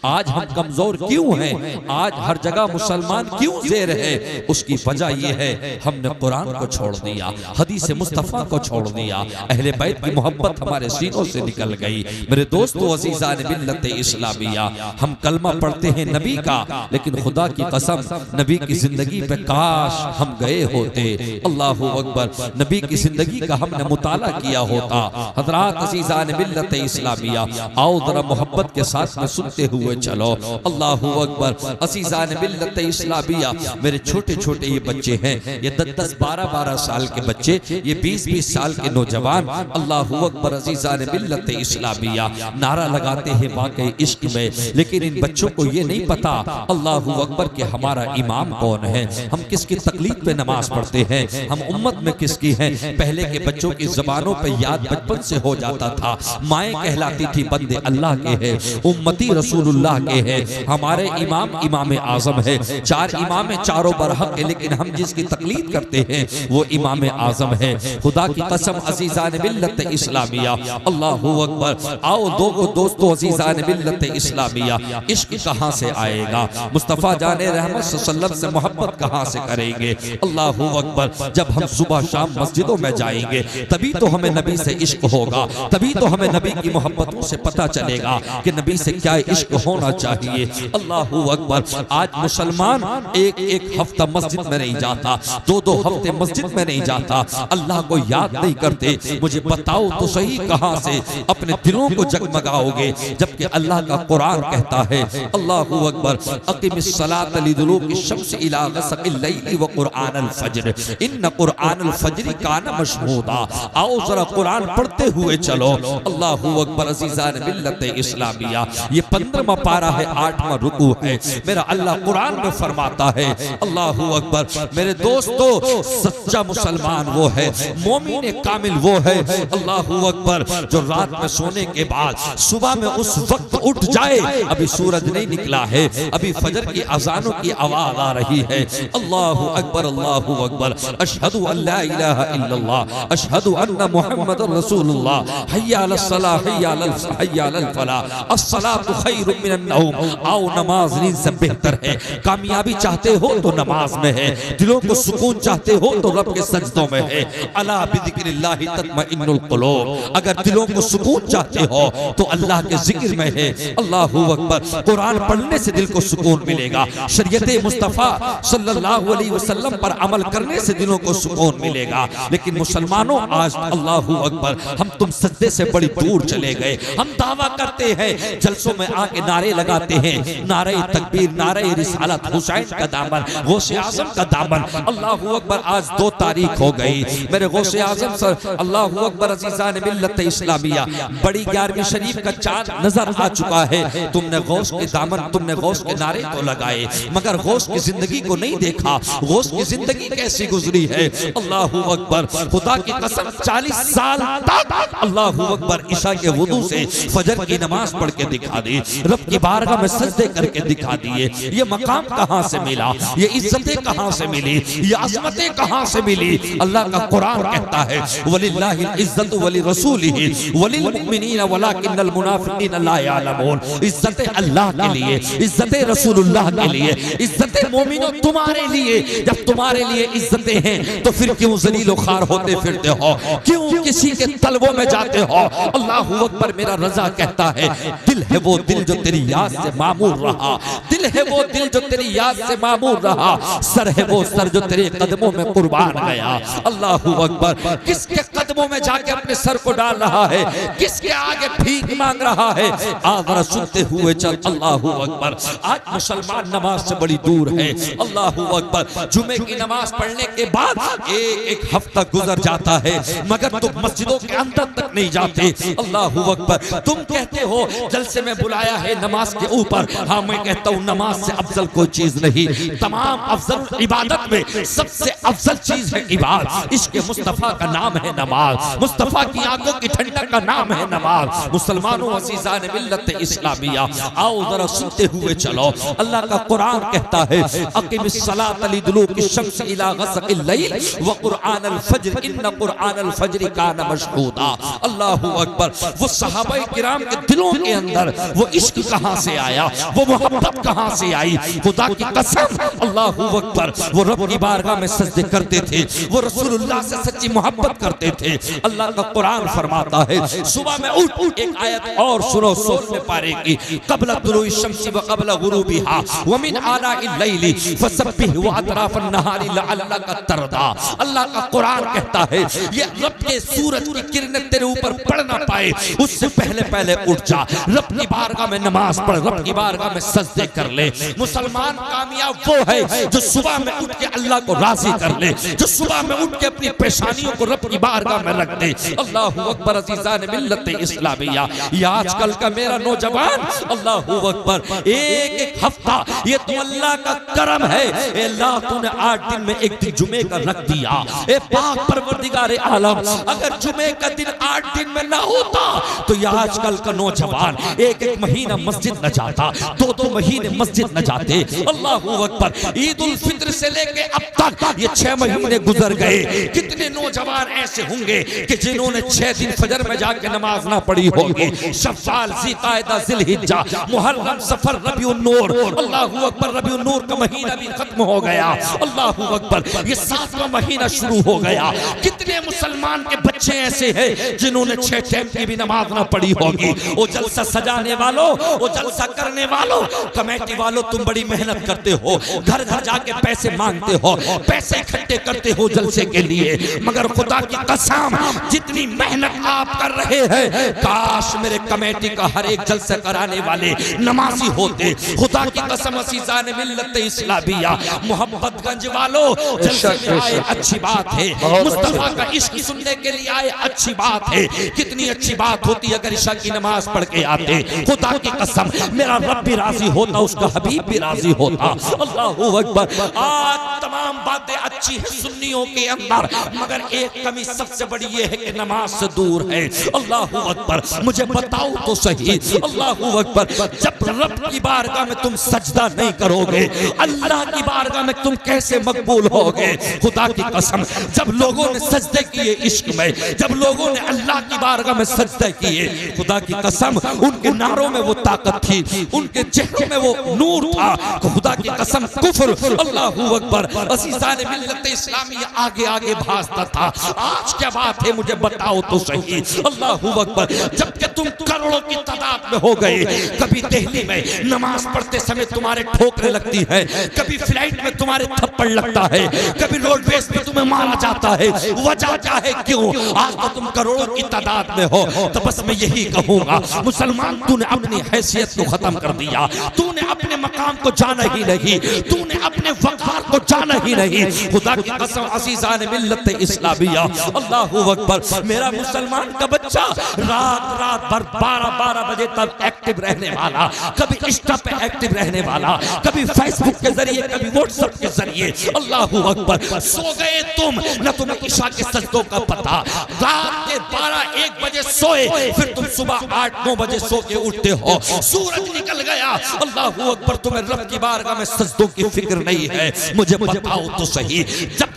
आज हम कमजोर क्यों हैं, आज हर जगह मुसलमान क्यों ज़ेर है, उसकी वजह यह है हमने कुरान को छोड़ दिया, हदीस मुस्तफ़ा को छोड़ दिया, अहले बैत की मोहब्बत हमारे सीनों से निकल गई। मेरे दोस्तों अज़ीज़ान मिल्लत इस्लामिया, हम कलमा पढ़ते हैं नबी का, लेकिन खुदा की कसम नबी की जिंदगी पे काश हम गए होते। अल्लाहु अकबर, नबी की जिंदगी का हमने मुताला किया होता। हज़रात अज़ीज़ान मिल्लत इस्लामिया, आओ जरा मोहब्बत के साथ में सुनते हुए चलो। अल्लाहु अकबर। अज़ीज़ान मिल्लत इस्लामिया, मेरे छोटे छोटे ये बच्चे हैं, ये 10-10 12-12 साल के बच्चे, ये 20-20 साल के नौजवान, अल्लाहु अकबर। अज़ीज़ान मिल्लत इस्लामिया नारा लगाते हैं वाकई इश्क में, लेकिन इन बच्चों को ये नहीं पता अल्लाहु अकबर कि हमारा इमाम कौन है, हम किसकी तकलीफ पे नमाज पढ़ते हैं, हम उम्मत में किसकी हैं। पहले के बच्चों की ज़बानों पे याद बचपन से हो जाता था, माएँ कहलाती थी बंदे अल्लाह के हैं, उम्मती रसूलुल्लाह के हैं, हमारे इमाम इमाम आज़म है। 4 इमाम चारों बरहक है, लेकिन हम जिसकी तकलीफ करते हैं वो इमाम आज़म है। खुदा की कसम अज़ीज़ान मिल्लत इस्लामिया, अल्लाहु अकबर। आओ दोस्तों अज़ीज़ान मिल्लत इस्लामिया, इश्क कहाँ से आएगा, मुस्तफ़ा जाने रहमत सल्लल्लाहु से मोहब्बत कहाँ से करेंगे। अल्लाहु अकबर। जब हम सुबह शाम मस्जिदों में जाएंगे तभी तो हमें नबी से इश्क होगा, तभी तो हमें नबी की मोहब्बतों से पता चलेगा कि नबी से क्या इश्क होना चाहिए। अल्लाहु अकबर। आज मुसलमान एक हफ्ता मस्जिद में नहीं जाता, 2 हफ्ते मस्जिद में नहीं जाता, अल्लाह को याद नहीं करते। मुझे बताओ तो सही कहां से अपने दिलों को जगमगाओगे, जबकि अल्लाह का कुरान कहता है अल्लाहु अकबर, अक़िमिस सलात लिदुलूक़ि शम्स इला ग़सक़िल लैली व क़ुरआनल फ़ज्र इन्न क़ुरआनल फ़ज्र काना मशहूदा। आओ जरा कुरान पढ़ते हुए चलो। अल्लाहु अकबर। अज़ीज़ान मिल्लत इस्लामिया, ये 15वां पारा है, 8वां रुकू है। मेरा अल्लाह कुरान में फरमाता है अल्लाहु अकबर। मेरे दोस्तों, सच्चा मुसलमान वो है, मोमिन कामिल वो है अल्लाहु अकबर, जो रात में सोने के बाद सुबह में उस वक्त उठ जाए, अभी सूरज नहीं निकला है, अभी फजर की अजानों की आवाज आ रही है। अल्लाहु अकबर, अल्लाहु अकबर। अशहदु अल्ला इलाहा इल्लल्लाह, अशहदु अन्ना मुहम्मदुर रसूलुल्लाह, हय्या अलस सलाह, हय्या अलल फलाह, अस्सलातु खैरुम मिनन नौम। आओ, नमाज नींद से बेहतर है। कामयाबी चाहते हो तो नमाज में है, दिलों को सुकून चाहते हो तो रब के सजदों में है। अला बिज़िक्रिल्लाहि तत्मइन्नुल क़ुलूब। अगर दिलों को सुकून चाहते हो तो अल्लाह के जिक्र में है। अल्लाहु अकबर। कुरान पढ़ने से दिल को सुकून मिलेगा, शरीयत मुस्तफ़ा सल्लल्लाहु अलैहि वसल्लम पर अमल करने से दिलों को सुकून मिलेगा। लेकिन मुसलमानों, आज अल्लाहु अकबर, हम तुम सजदे से बड़ी दूर चले गए। हम दावा करते हैं, जलसों में आके नारे लगाते हैं, नारे तकबीर, नारे रिसालत, हुसैन का दामन, गौसे आज़म का दामन। अल्लाहु अकबर। आज 2 तारीख हो गई, मेरे गौसे आज़म सर अल्लाहु अकबर। अज़ीज़ान मिल्लत इस्लामिया, बड़ी 11वीं शरीफ का चांद नजर आ चुका है। तुमने गौस के दामन, तुमने गौस के नारे तो लगाए, मगर गौस की जिंदगी को नहीं देखा। गौस की जिंदगी कैसी गुजरी है। अल्लाहु अकबर। खुदा की कसम 40 साल तक अल्लाहु अकबर ईशा के वुदू से फजर की नमाज पढ़ के दिखा दी, रब की बारगाह में सजदे करके दिखा दिए। ये मकाम कहां से मिला, ये इज्जतें कहां से मिली, ये अज़मतें कहां से मिली। अल्लाह का कुरान कहता है वलिल्लाहिल इज्जतु वलि रसूलिही वलिल मुमिनीना वलाकिन्नल मुनाफिकीना ला यअलमून। इज्जतें अल्लाह के लिए, इज्जतें रसूलुल्लाह के लिए, इज्जतें मोमिनों तुम्हारे लिए। जब तुम्हारे लिए इज्जतें हैं तो फिर क्यों ज़लील ख़ार होते फिरते हो, क्यों किसी के तलबों में जाते हो। अल्लाहु अकबर। मेरा रज़ा कहता है दिल है वो दिल जो तेरी याद से मामूर रहा, दिल है वो दिल जो तेरी याद से मामूर रहा, सर है वो सर जो तेरे कदमों में कुर्बान गया। अल्लाहु अकबर। किसके कदमों में जाके अपने सर को डाल रहा है, किसके आगे भीख मांग रहा है। आगरा सुनते हुए चल। अल्लाहु अकबर। आज मुसलमान नमाज से बड़ी दूर है। अल्लाहु अकबर। जुमे की नमाज पढ़ने के बाद एक हफ्ता गुजर जाता है, मगर तुम मस्जिदों के अंदर तक नहीं जाते। अल्लाहु अकबर। तुम कहते हो जलसे में बुलाया है नमाज के ऊपर, हाँ मैं कहता हूँ नमाज से अफजल कोई चीज नहीं। तमाम अफजल इबादत में सबसे अफजल चीज है इबादत। इश्क मुस्तफ़ा का नाम है नमाज, मुस्तफ़ा की आंखों की ठंडक का नाम है नमाज। मुसलमानों, अज़ीज़ान मिल्लत इस्लामिया, आओ जरा सुनते हुए चलो। अल्लाह का कुरान कहता है अक़िमिस सलात लिदुलूक़ि शम्स इला ग़सक़िल लैल व क़ुरआनल फ़ज्र इन्न क़ुरआनल फ़ज्र काना मशहूदा। अल्लाहु अकबर। वो सहाबाए किराम के दिलों के अंदर वो इश्क कहां से आया, वो मोहब्बत कहां से आई, खुदा की कसम अल्लाहु अकबर। वो रब की बारगाह में सजदे करते थे, वो रसूलुल्लाह से सच्ची मोहब्बत करते थे। अल्लाह का कुरान फरमाता है सुबह में उठ, एक आयत और सुनो 16वें पारे की, क़ब्ल तुलूइ शम्सी व क़ब्ल गुरूबिहा व मिन आनाइल लैली फसब्बिह व अतराफन नहारी लअल्लका तरदा। अल्लाह का कुरान कहता है ये रब के सूरज की किरणें तेरे ऊपर पड़ ना पाए उससे पहले पहले उठ जा, रब की बारगाह में नमाज पढ़, रब की बारगाह में सजदे कर ले। मुसलमान कामयाब वो है जो सुबह में उठ के अल्लाह को राजी कर ले, जो सुबह में उठ के अपनी पेशानियों को रब की बारगाह में रख दे। अल्लाहु अकबर। अज़ीज़ान मिल्लत इस्लामिया, ये आजकल का मेरा नौजवान अल्लाहु अकबर, एक एक हफ्ता ये तो अल्लाह का करम है। अल्लाह तूने 8 दिन में एक दिन जुमे का रख दिया। ए पाक परवरदिगार आलम, अगर जुमे का दिन 8 दिन में ना होता तो ये आजकल का नौजवान एक एक महीना मस्जिद न जाता, 2-2 महीने मस्जिद न जाते। अल्लाहु अकबर। ईद उल फित्र से लेके अब तक ये 6 महीने गुजर गए। कितने नौजवान ऐसे होंगे कि जिन्होंने 6 दिन फजर में जाके नमाज ना पढ़ी होगी। शव्वाल, ज़िलक़ादा, ज़िलहिज्जा, मुहर्रम, सफर, रबीउन नूर। अल्लाहु अकबर। रबीउन नूर का महीना भी खत्म हो गया। अल्लाहु अकबर। ये 7वां महीना शुरू हो गया। कितने मुसलमान के बच्चे ऐसे हैं जिन्होंने 6 टाइम की भी नमाज ना पढ़ी होगी। वो जलसा सजाने वालों, वो जलसा करने वालों, कमेटी वालों, तुम बड़ी मेहनत करते हो, घर घर जाके पैसे मांगते हो, पैसे इकट्ठे करते हो जलसे के लिए, मगर खुदा की कसम जितनी मेहनत आप कर रहे हैं, काश मेरे कमेटी का हर एक जलसा कराने वाले नमाजी होते। खुदा की कसम अज़ीज़ान मिल्लत इस्लामिया, मोहब्बतगंज वालों जलसे में आए अच्छी बात है, मुस्तफा का इश्क सुनने के लिए आए अच्छी बात है। कितनी अच्छी बात होती अगर इशा की नमाज पढ़ के आते। खुदा की कसम मेरा रब भी राजी होता, उसका हबीब भी राजी होता। अल्लाहु अकबर। आज तमाम बातें अच्छी है सुन्नियों के अंदर, मगर एक कमी सबसे बड़ी ये है कि नमाज से दूर है। अल्लाहु अकबर। मुझे बताओ तो सही, अल्लाहु अकबर, जब रब की बारगाह में तुम सजदा नहीं करोगे, अल्लाह की बारगाह में तुम कैसे मकबूल होगे? खुदा की कसम जब लोगों ने सजदे किए इश्क में, जब लोगों ने अल्लाह की बारगाह में सजदे किए, खुदा की कसम उनके नारों में वो ताकत थी, उनके चेहरों में वो नूर था। खुदा की कसम कुफ्र, अल्लाहु अकबर, अज़ीज़ान मिल्लत इस्लामिया आगे आगे भासता था। आज क्या बात है मुझे बताओ तो सही। अल्लाहु अकबर। जबकि तुम करोड़ों की तादाद में हो गए, कभी दिल्ली में नमाज पढ़ते समय तुम्हारे ठोकरें लगती है, कभी फ्लाइट में तुम्हारे थप्पड़ लगता है, कभी रोडवेज पे तुम्हें मारा जाता है। वजह क्या है, क्यों? आज तो तुम करोड़ों की तादाद में हो। तो बस मैं यही कहूंगा, मुसलमान तूने अपनी हैसियत को खत्म कर दिया, तूने अपने मकाम को जाना ही नहीं, तूने अपने वक़ार को जाना ही नहीं। खुदा की कसम अज़ीज़ान मिल्लत इस्लामिया, अल्लाहु अकबर। मेरा मुसलमान का बच्चा रात भर 12 बजे तक एक्टिव रहने वाला, कभी इंस्टा पे एक्टिव रहने वाला, कभी फेसबुक के जरिए, कभी व्हाट्सएप के जरिए। अल्लाहु अकबर। सो गए तुम, न तुम्हें इशा के सजदों का पता। रात के 12-1 बजे सोए, फिर तुम सुबह 8-9 बजे सो के उठते हो, सूरज निकल गया। अल्लाहु अकबर। तुम्हें रब की बारगाह में सजदों की फिक्र नहीं है। मुझे बताओ तो सही,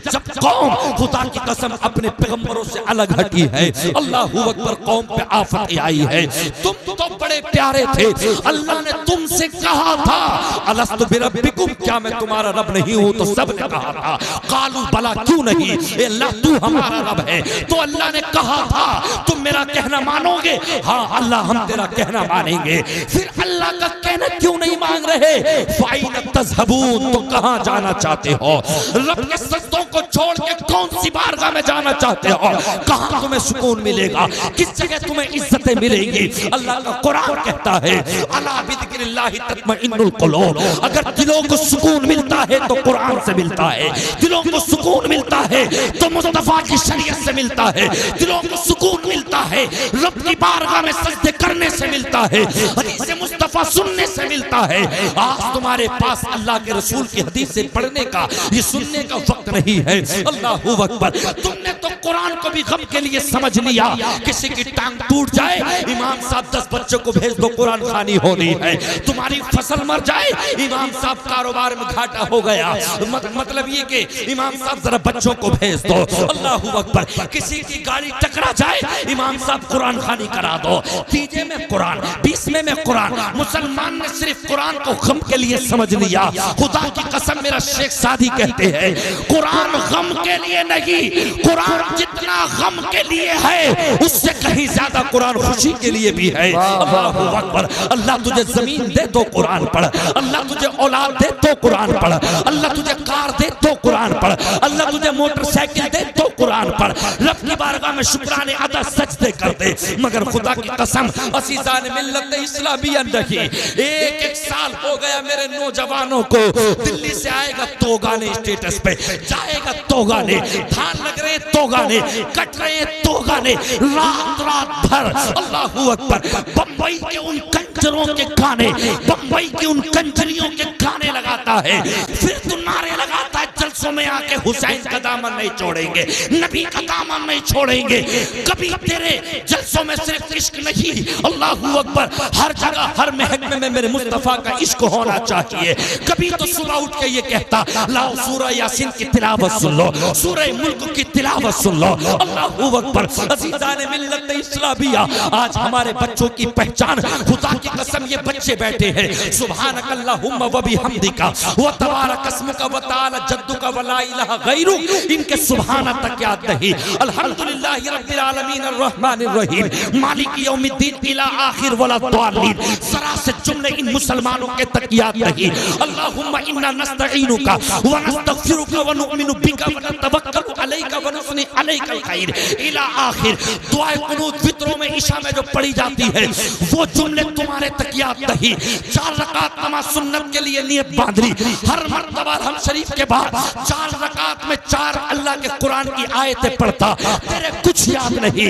जब कौम खुदा की कसम अपने पैगंबरों से अलग हटी है, अल्लाहु अकबर, कौम पे आफत आई है। तुम तो बड़े प्यारे थे, अल्लाह ने तुमसे कहा था अलस्तु बिरब्बिकुम, क्या मैं तुम्हारा रब नहीं हूं? तो सब ने कहा था, कालू बला, क्यों नहीं, अल्लाह तू हमारा रब है। तो अल्लाह ने कहा था तुम मेरा कहना मानोगे? हाँ अल्लाह हम तेरा कहना मानेंगे। फिर अल्लाह का कहना क्यों नहीं मान रहे? फाइन तज़हबून, तो कहां जाना चाहते हो? रब के सजदों को छोड़ के कौन सी बारगाह में जाना चाहते हो? कहां तुम्हें सुकून मिलेगा? किस जगह तुम्हें इज्जतें मिलेंगी? अल्लाह का कुरान कहता है अला बिज़िक्रिल्लाहि तत्मइन्नुल क़ुलूब। अगर दिलों को सुकून मिलता है तो कुरान से मिलता है, दिलों को सुकून मिलता है तो मुस्तफा की शरीयत से मिलता है, दिलों को सुकून मिलता है रब की बारगाह में सजदे करने से मिलता है, हदीस मुस्तफा सुनने से मिलता है। आज तुम्हारे पास पास अल्लाह के रसूल की हदीस से पढ़ने का, ये सुनने का वक्त नहीं है। अल्लाहू अकबर। तुमने तो कुरान को भी गम के लिए समझ लिया। किसी की टांग टूट जाए, इमाम साहब 10 बच्चों को भेज दो, कुरान खानी होनी है। तुम्हारी फसल मर जाए, इमाम साहब कारोबार में घाटा हो गया, मतलब ये कि इमाम साहब जरा बच्चों को भेज दो। अल्लाहू अकबर। किसी की गाड़ी टकरा जाए, इमाम साहब कुरान खानी करा दो। 30 में कुरान, 20 में कुरान। मुसलमान ने सिर्फ कुरान को गम के लिए समझ लिया। खुदा की कसम, मेरा शेख सादी कहते हैं, कुरान गम के लिए नहीं, कुरान जितना गम के लिए है उससे कहीं ज्यादा कुरान खुशी के लिए भी है। अल्लाहू अकबर। अल्लाह तुझे जमीन दे तो कुरान पढ़, अल्लाह तुझे औलाद दे तो कुरान पढ़, अल्लाह तुझे कार दे तो कुरान पढ़, अल्लाह तुझे मोटरसाइकिल दे तो कुरान पढ़। रब की बारगाह में शुक्राने अदा सजदे कर दे। मगर खुदा की कसम, असीज़ान मिल्लत इस्लामिया रखी, एक साल हो गया मेरे नौजवानों को। दिल्ली से आएगा तो गाने स्टेटस पे, जाएगा तो गाने, धान लग रहे तो गाने, कट रहे तो गाने, रात भर। अल्लाहू अकबर। बम्बई के उन कंजरों के गाने, बम्बई की उन कंजरियों के गाने लगाता है, फिर तू नारे लगाता है जलसों में आके, हुसैन का दामन नहीं छोड़ेंगे, नबी का दामन नहीं छोड़ेंगे। कभी तेरे जलसों में सिर्फ इश्क नहीं, अल्लाहू अकबर, हर जगह हर महकमे में मेरे मुस्तफा का इश्क होना चाहिए। कभी तो सुबह उठ के ये कहता, लाओ सूरह यासीन की तिलावत सुन लो, सूरह मुल्क की तिलावत सुन लो। अल्लाहू अकबर। अज़ीज़ान मिल्लत इस्लामिया, आज हमारे बच्चों की पहचान, खुदा की कसम ये बच्चे बैठे हैं, सुभानक अल्लाहुम्मा व बिहम्दिका व तबारक अस्मुका व तआला जद्दुका व ला इलाहा गैरुक, इनके सुभान तक याद नहीं। अल्हम्दुलिल्लाहि रब्बिल आलमीन अर्रहमानिर रहीम मालिक यौमिद्दीन इला आखिर वला दालिन, सरा से जुमले इन मुसलमानों के तक याद नहीं। अल्लाहुम्मा इन्ना नस्तईनुका व नस्तगफिरुका व नुमिनु बिका व नतवक्कलु अलैका व नुस्नी अलैकल खैर इला आखिर। दुआए कुनूत वित्रों में इशा में जो पढ़ी जाती है, वो जुमले तुम्हारे तक याद नहीं। 4 रकात नमाज सुन्नत के लिए नियत बांध ली, हर मर्तबा हम शरीफ के बाद 4 रकात में 4 अल्लाह के कुरान की आयतें पढ़ता, तेरे कुछ याद नहीं।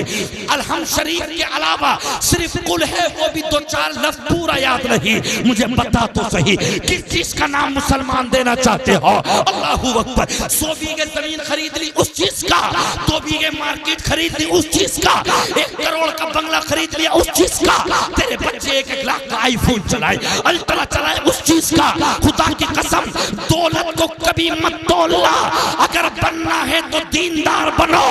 अलहम शरीफ के अलावा सिर्फ कुल है, वो भी 2-4 लफ्ज पूरा याद नहीं। मुझे बता तो सही, किस चीज का नाम मुसलमान देना चाहते हो? अल्लाहू अकबर। 100 बीघे जमीन खरीद ली, उस चीज का। 2 बीघे मार्केट खरीद ली, उस चीज का। 1 करोड़ का बंगला खरीद लिया, उस चीज का। तेरे बच्चे 1-1 लाख का आईफोन चलाए, अल्ट्रा चलाए, उस चीज का। खुदा की कसम, दौलत को कभी मत तोलना। अगर बनना है तो दीनदार बनो।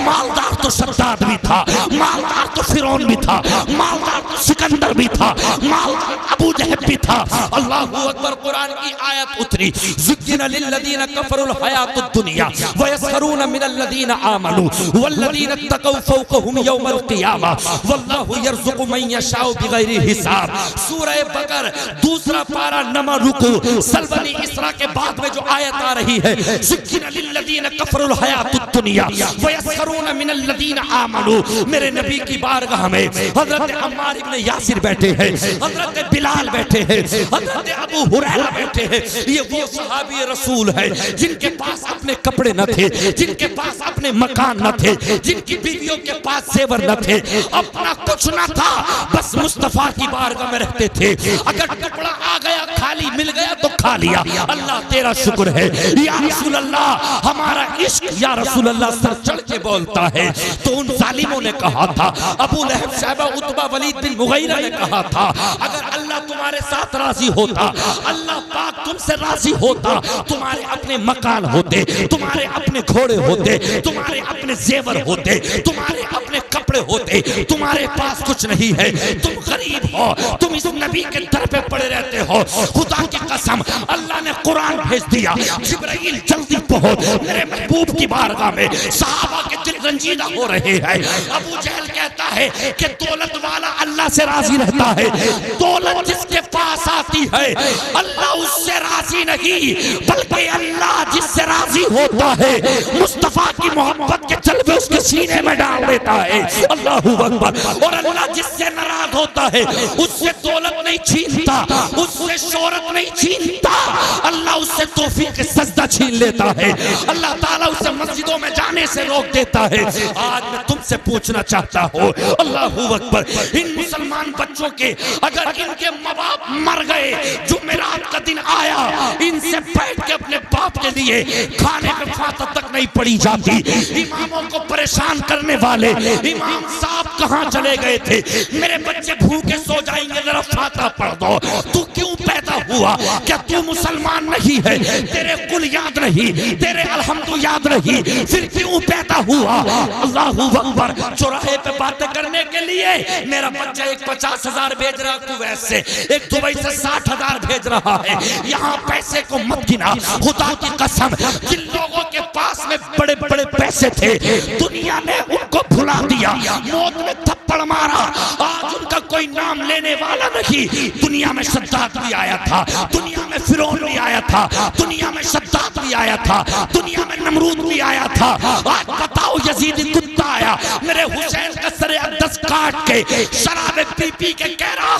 मालदार तो शद्दाद भी था, मालदार तो फिरौन भी था, मालदार तो सिकंदर भी था, मालदार अबू जहल भी था। अल्लाहू अकबर। कुरान की आयत उतरी, ज़ुय्यिना लिल्लज़ीना कफ़रुल हयातुद दुनिया व यस्खरूना मिनल्लज़ीना आमनू वल्लज़ीना तक़ौ फ़ौक़हुम यौमल क़ियामा वल्लाहु यर्ज़ुक़ु मन यशाउ बिग़ैरि हिसाब। सूरह बकर 2 पारा नंबर रुकू, सलबनी इसरा के बाद में जो आयत आ रही है, ज़ुय्यिना लिल्लज़ीना कफ़रुल हयातुद दुनिया व यस्खरूना मिनल्लज़ीना आमनू। मेरे नबी की बारगाह में हज़रत अम्मार इब्न यासिर बैठे हैं, हज़रत बिलाल बैठे हैं, हज़रत अबू हुरैरा बैठे हैं। ये वो सहाबी रसूल है जिनके पास अपने कपड़े न थे, जिनके पास अपने मकान न थे, जिनकी बीवियों के पास जेवर न थे, अपना कुछ न था, बस मुस्तफा की बारगाह में रहते थे। अगर टुकड़ा आ गया, खाली मिल गया तो खा लिया। अल्लाह तेरा शुक्र है या रसूल अल्लाह, हमारा इश्क या रसूल अल्लाह सर चढ़ के बोलता है। तो उन जालिमों ने कहा था, अबू लहब, शैबा, उतबा, वलीद बिन मुगीरा ने कहा था, अगर अल्लाह तुम्हारे साथ राजी होता, अल्लाह पाक तुमसे राजी होता, तुम्हारे अपने मकान होते, तुम्हारे अपने घोड़े होते, तुम्हारे अपने जेवर होते, तुम्हारे अपने कपड़े होते, तुम्हारे पास कुछ नहीं है, तुम गरीब हो, तुम इस नबी के दर पे पड़े रहते हो। खुदा की कसम, अल्लाह ने कुरान भेज दिया, जिब्राइल जल्दी पहुंच मेरे महबूब की बारगाह में। सहाबा के दिल रंजीदा हो रहे हैं। अबू जहल कहता है कि दौलत वाला अल्लाह से राजी रहता है, दौलत जिसके पास आती है अल्लाह उससे राजी नहीं, बल्कि अल्लाह जिससे राजी होता है मुस्तफा की मोहब्बत के जलवे उसके सीने में डाल देता है। अल्लाहू अकबर। और अल्लाह जिससे नाराज होता है उससे दौलत नहीं छीनता, उससे शोहरत नहीं छीनता, अल्लाह उससे तौफीक सजदा छीन लेता है। अल्लाह ताला उसे मस्जिदों में जाने से रोक देता है। आज मैं तुमसे पूछना चाहता हूँ, अल्लाहू अकबर, इन मुसलमान बच्चों के अगर इनके माँ बाप मर गए, जुमेरात क़यामत का दिन आया, इनसे बैठ के अपने बाप के लिए खाने में फाता तक नहीं पड़ी जाती। इमामों को परेशान करने वाले इमाम साहब कहाँ चले गए थे? मेरे बच्चे भूखे सो जाएंगे, जरा फाता पढ़ दो। तू क्यों पैदा हुआ? क्या तू मुसलमान नहीं है? तेरे कुल याद नहीं, तेरे अलहम्दु याद नहीं, फिर क्यों पैदा हुआ? अल्लाहू अकबर। चौराहे पे बातें करने के लिए मेरा बच्चा एक 50,000 भेज रहा कुवैत से, एक दुबई से 60,000 भेज रहा है। यहाँ पैसे को मत गिना, खुदा की कसम, जिन लोगों के पास में बड़े बड़े पैसे थे दुनिया ने उनको भुला दिया, मौत में थप्पड़ मारा, आज उनका कोई नाम लेने वाला नहीं। दुनिया में शद्दाद भी आया था, दुनिया में फिरौन भी आया था, दुनिया में शद्दाद भी आया था, दुनिया में नमरूद भी आया था। आज बताओ यजीदी कुत्ता आया मेरे हुसैन का सरे अक़दस काट के शराबे पी पी के कह रहा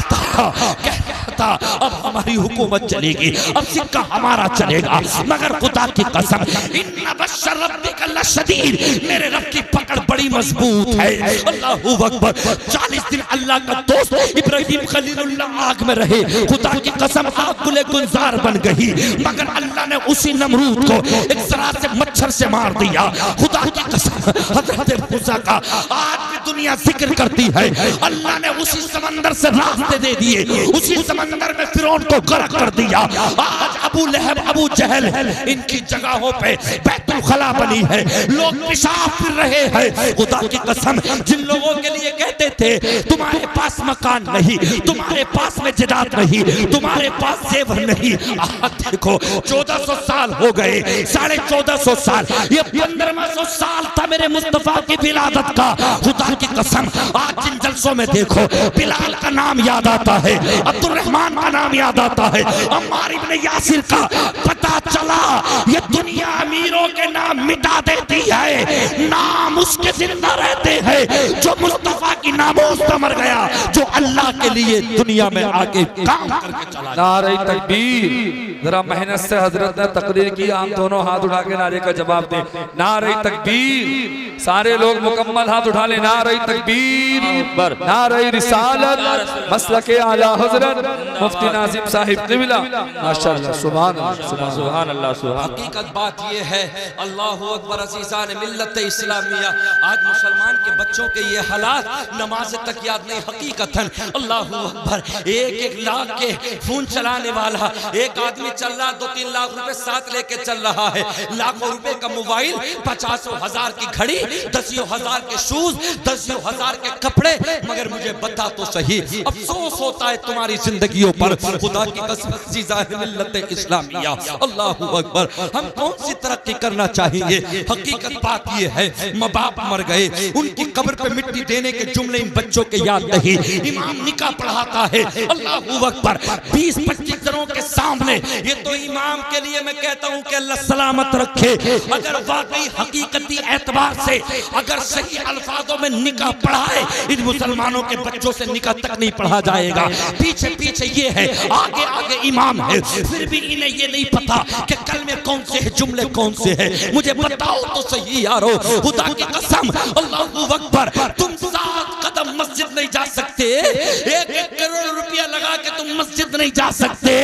था अब हमारी हुकूमत चलेगी, अब सिक्का हमारा चलेगा। मगर खुदा की कसम, इन्ना बश्शर रब्बिका लशदीद, मेरे रब की पकड़ बड़ी मजबूत है। अल्लाहू अकबर। 40 दिन अल्लाह का दोस्त इब्राहिम खलीलुल्लाह आग में रहे, खुदा की कसम आग गुले गुलजार बन गई, मगर अल्लाह ने उसी नमरूद को एक जरा से मच्छर से मार दिया। खुदा की कसम, हजरत मूसा का आज भी दुनिया जिक्र करती है। अल्लाह ने उसी समंदर से रास्ते दे दिए, उसी समंदर में फिरौन को गर्क कर दिया। आज अबू लहब, अबू जहल, इनकी जगहों पे बैतुल खला बनी है, लोग पेशाब फिर रहे हैं। खुदा की कसम, जिन लोगों के लिए कहते थे तुम्हारे पास मकान नहीं, तुम्हारे पास में जदाद नहीं, तुम्हारे पास जेवर नहीं, आज देखो 1400 साल हो गए, 1450 साल, ये 1500 साल था मेरे मुस्तफा की विलादत का। खुदा की कसम, आज जिन जलसों में देखो बिलाल का नाम याद आता है, अब्दुल रहमान का नाम याद आता है, अम्मार इब्न यासिर का। पता चला ये दुनिया अमीरों के नाम मिटा देती है, नाम उसके जिंदा रहते हैं जो मुस्तफा की नामोस पे मर गया, जो अल्लाह के लिए दुनिया में आगे काम करके चला। नारे तकबीर। जरा मेहनत से हजरत ने तकरीर की, हम दोनों हाथ उठा के नारे का जवाब दें। नारे तकबीर। सारे लोग मुकम्मल हाथ उठा ले। नारे तकबीर, नारे रिसालत, मसलके आला हजरत मुफ्ती नाजिम साहिब क़िबला। माशाअल्लाह, सुभान अल्लाह, सुभान अल्लाह, सुभान। हकीकत बात ये है, अल्लाहु अकबर, अज़ीज़ान मिल्लत इस्लामिया, आज मुसलमान के बच्चों के ये हालात, नमाज तक याद नहीं। हकीकतन अल्लाहु अकबर, 1-1 लाख के फोन चलाने वाला एक आदमी चल रहा, 2-3 लाख रुपए साथ लेके चल रहा है, लाखों रुपए का मोबाइल, 50,000 की घड़ी, 10,000 के शूज, 10,000 के कपड़े। मगर मुझे बता तो सही, अफसोस होता है तुम्हारी जिंदगियों पर। खुदा की कसम, अज़ीज़ान मिल्लत इस्लामिया, अल्लाहु अकबर, हम कौन सी तरक्की करना चाहिए? हकीकत बात ये है, माँ बाप मर गए, उनकी कब्र पे मिट्टी देने के जुमले इन बच्चों के याद नहीं। इमाम निकाह पढ़ाता है, अल्लाहु अकबर, 20-25 जनों के सामने। ये तो इमाम के लिए मैं कहता हूँ कि अल्लाह सलामत रखे। अगर वाकई हकीकती एतबार से अगर सही अल्फाजों में निकाह पढ़ाए, इन मुसलमानों के बच्चों से निकाह तक नहीं पढ़ा जाएगा। पीछे पीछे ये है, आगे आगे इमाम है, फिर भी इन्हें ये नहीं पता कि कल में कौन से है, जुमले कौन से है। मुझे बताओ तो सही यारो, खुदा की कसम, अल्लाहू अकबर, तुम 7 कदम मस्जिद नहीं जा सकते, 1-1 करोड़ रुपया लगा के तुम मस्जिद नहीं जा सकते।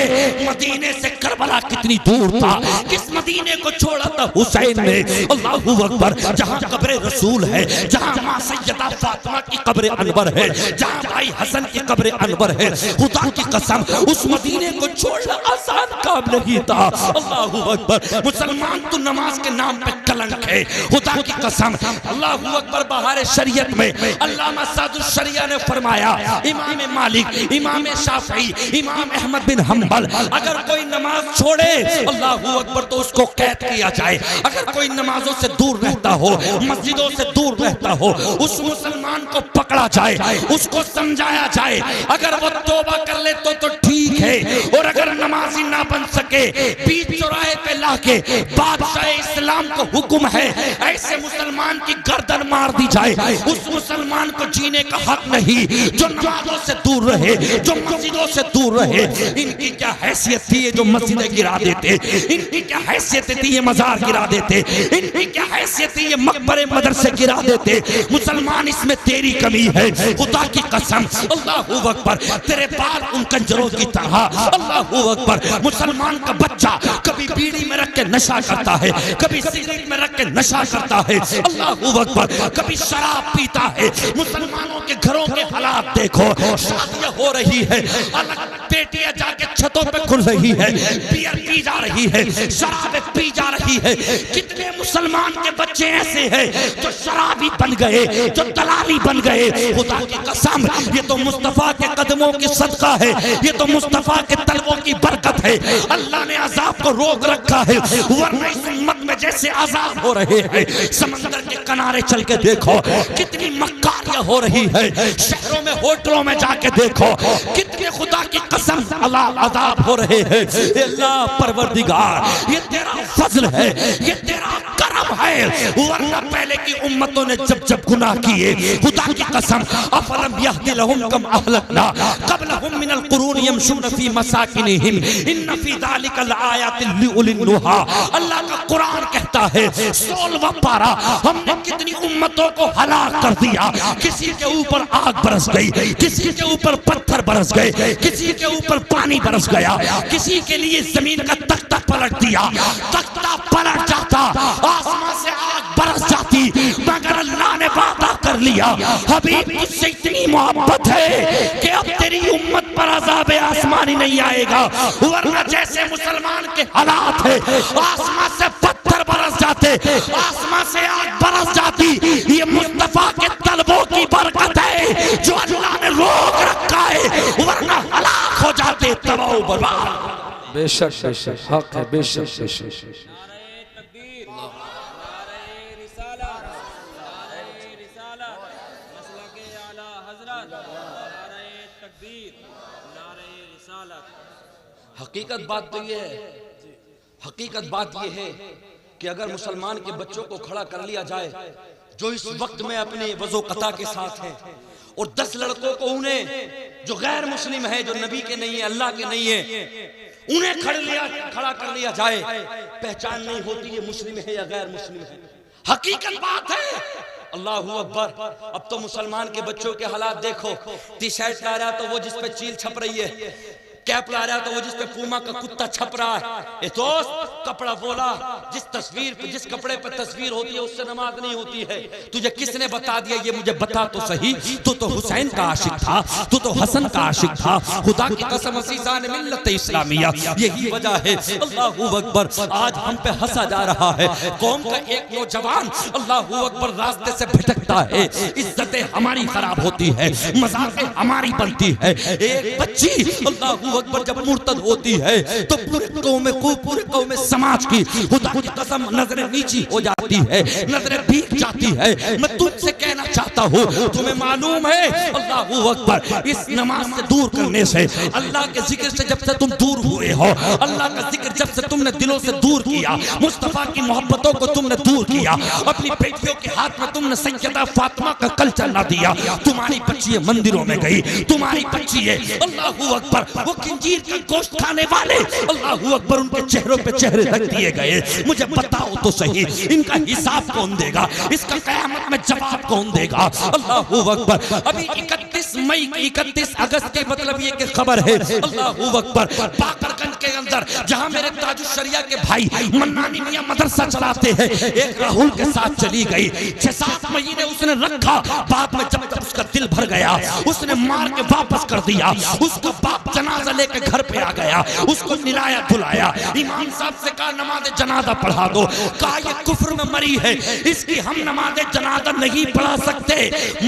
मदीने से करबला कितनी दूर था, किस मदीने को छोड़ा था हुसैन ने, अल्लाहू अकबर, जहाँ कब्र रसूल है, जहाँ माँ सैयदा फातिमा की कब्र अनवर है, जहाँ भाई हसन की कब्र अनवर है। खुदा की कसम, उस मदीने को छोड़ना आसान काम नहीं था। अल्लाहू अकबर, मुसलमान तो नमाज के नाम पे कलंक है। खुदा की कसम, अल्लाहू अकबर, बहार शरीयत में अल्लामा सादुल शरिया ने फरमाया, इमाम मालिक, इमाम शाफई, इमाम अहमद बिन हम्बल, अगर कोई नमाज छोड़े, अल्लाहू अकबर, तो उसको कैद किया जाए। अगर कोई नमाजों से दूर रहता हो, मस्जिदों से दूर रहता हो, उस मुसलमान को पकड़ा जाए, उसको समझाया जाए। अगर वो तौबा कर ले तो ठीक है, और अगर नमाजी ना बन सके, बीच चौराहे पे लाके बादशाह इस्लाम को हुक्म है, ऐ ऐसे मुसलमान की गर्दन मार दी जाए, उस मुसलमान को जीने का हक नहीं जो नमाजों से दूर रहे, जो मस्जिदों से दूर रहे। इनकी क्या हैसियत थी जो मस्जिदें गिरा देते, इनकी क्या हैसियत थी ये मजार गिरा देते, इनकी क्या हैसियत थी ये मकबरे मदरसे गिरा देते। मुसलमान इसमें तेरी कमी है, खुदा की कसम। अल्लाहू अकबर, तेरे बाल उन कंजरों की तरह। अल्लाहू अकबर, मुसलमान का बच्चा कभी बीड़ी में रख के नशा करता है, कभी सिगरेट में रख के नशा करता है। अल्लाहू अकबर, कभी शराब पीता है। मुसलमानों के घरों के हालात देखो, शादियां हो रही है, अलग बेटियां जाके छतों पे खुल रही है, बियर पी जा रही है, शराब पी जा रही है। कितने मुसलमान के बच्चे ऐसे हैं जो शराबी बन गए, जो दलाली बन गए। खुदा की कसम, ये तो मुस्तफा के कदमों की सदका है, ये तो मुस्तफा के तलवों की बरकत है। अल्लाह ने अजाब को रोक रखा है, वरना इस उम्मत में जैसे अजाब हो रहे हैं, समंदर के किनारे चल के देखो कितनी मक्कारियां हो रही है। शहरों में, होटलों में जाके देखो कितने खुदा की कसम अजाब हो रहे हैं। अल्लाह परवरदिगार, ये तेरा फजल है, ये तेरा करम है, वरना पहले की उम्मतों ने जब जब गुनाह किए, खुदा की कसम, अफलम यहदी लहुम कम अहलकना क़ब्लहुम मिनल क़ुरून यमशून फी मसाकिनिहिम इन्न फी ज़ालिका लआयातिन लिउलिन नुहा। अल्लाह का कुरान कहता है 16वां पारा, हमने कितनी उम्मतों को हलाक कर दिया। किसी के ऊपर आग बरस गई, किसी के ऊपर पत्थर बरस गए, किसी के ऊपर पानी बरस गया, किसी के लिए जमीन का तख्ता पलट दिया, तख्ता पलट जाता, आसमां से आग बरस जाती, मगर अल्लाह ने वादा कर लिया, हबीब तुझसे इतनी मोहब्बत है कि अब तेरी उम्मत पर अज़ाब आसमानी नहीं आएगा। वरना जैसे मुसलमान के हालात है, आसमां से पत्थर बरस जाते, आसमां से आग बरस जाती। ये मुस्तफा के तलबों की बरकत है जो अल्लाह ने रोक रखा है, वरना हलाक हो जाते, तबाह बर्बाद। बेशक बेशक हक है, बेशक बेशक। हकीकत बात तो ये है, हकीकत बात ये है कि अगर मुसलमान के बच्चों को खड़ा कर लिया जाए जो इस वक्त में अपने वज़ो कता के साथ हैं, और 10 लड़कों को, उन्हें जो गैर मुस्लिम है, जो नबी के नहीं है, अल्लाह के नहीं है, उन्हें खड़ा कर लिया जाए, पहचान नहीं होती ये मुस्लिम है या गैर मुस्लिम है। हकीकत बात है। अल्लाहू अकबर। अब तो मुसलमान के बच्चों के हालात देखो, टी शर्ट ला रहा तो वो जिस पे चील छप रही है, कैप ला रहा तो वो जिस पे पूमा का कुत्ता छप रहा है। दोस्त, कपड़ा बोला, जिस तस्वीर पे, जिस कपड़े पे तस्वीर होती है उससे नमाज नहीं होती है। तुझे किसने बता दिया? ये मुझे बता तो सही। तू तो हुसैन का आशिक था, तू तो हसन का आशिक था। खुदा की कसम, अज़ीज़ान मिल्लत इस्लामिया, यही वजह है। अल्लाहू अकबर, आज हम पे हंसा जा रहा है। कौम का एक नौजवान अल्लाहू अकबर रास्ते से भटकता है, इज्जतें हमारी खराब होती है, मज़ाक़ें हमारी बनती है। एक बच्ची अल्लाहू अकबर जब मुर्तद होती है तो पूरे कौम समाज की खुदा की कसम नजरें नीची हो जाती है, नजरें भीग जाती है। मैं तुझसे कहना चाहता हूँ, तुम्हें मालूम है अल्लाहू अकबर, इस नमाज से दूर करने से, अल्लाह के जिक्र से जब से तुम दूर हुए हो, अल्लाह का जिक्र जब से तुमने दिलों से दूर किया, मुस्तफा की मोहब्बतों को तुमने दूर किया, अपनी बेटियों के हाथ में तुमने सैयदा फातिमा का कल्चर ना दिया, तुम्हारी बच्ची मंदिरों में गई, तुम्हारी बच्ची है अल्लाहू अकबर वो खंजीर का गोश्त खाने वाले, अल्लाहू अकबर उनके चेहरों पे चेहरे रख दिए गए। मुझे बताओ तो सही, इनका हिसाब कौन देगा? इसका क़यामत में जवाब कौन देगा? अल्लाहू अकबर। अभी 31 मई, 31 अगस्त के मतलब ये कि खबर है अल्लाहू अकबर, बाकरगंज के अंदर जहां मेरे ताजुश्शरिया के भाई मन्नानी मियां मदरसा चलाते हैं, एक राहुल के साथ चली गई। 6-7 महीने उसने रखा, बाद में जब तक उसका दिल भर गया उसने मार के वापस कर दिया। उसका बाप जनाजा लेके घर पे आ गया, उसको निलाया धुलाया, इमाम साहब से कहा नमाज जनाजा पढ़ा दो, कहा ये कुफ्र में मरी है, इसकी हम नमाज जनाजा नहीं पढ़ा सकते।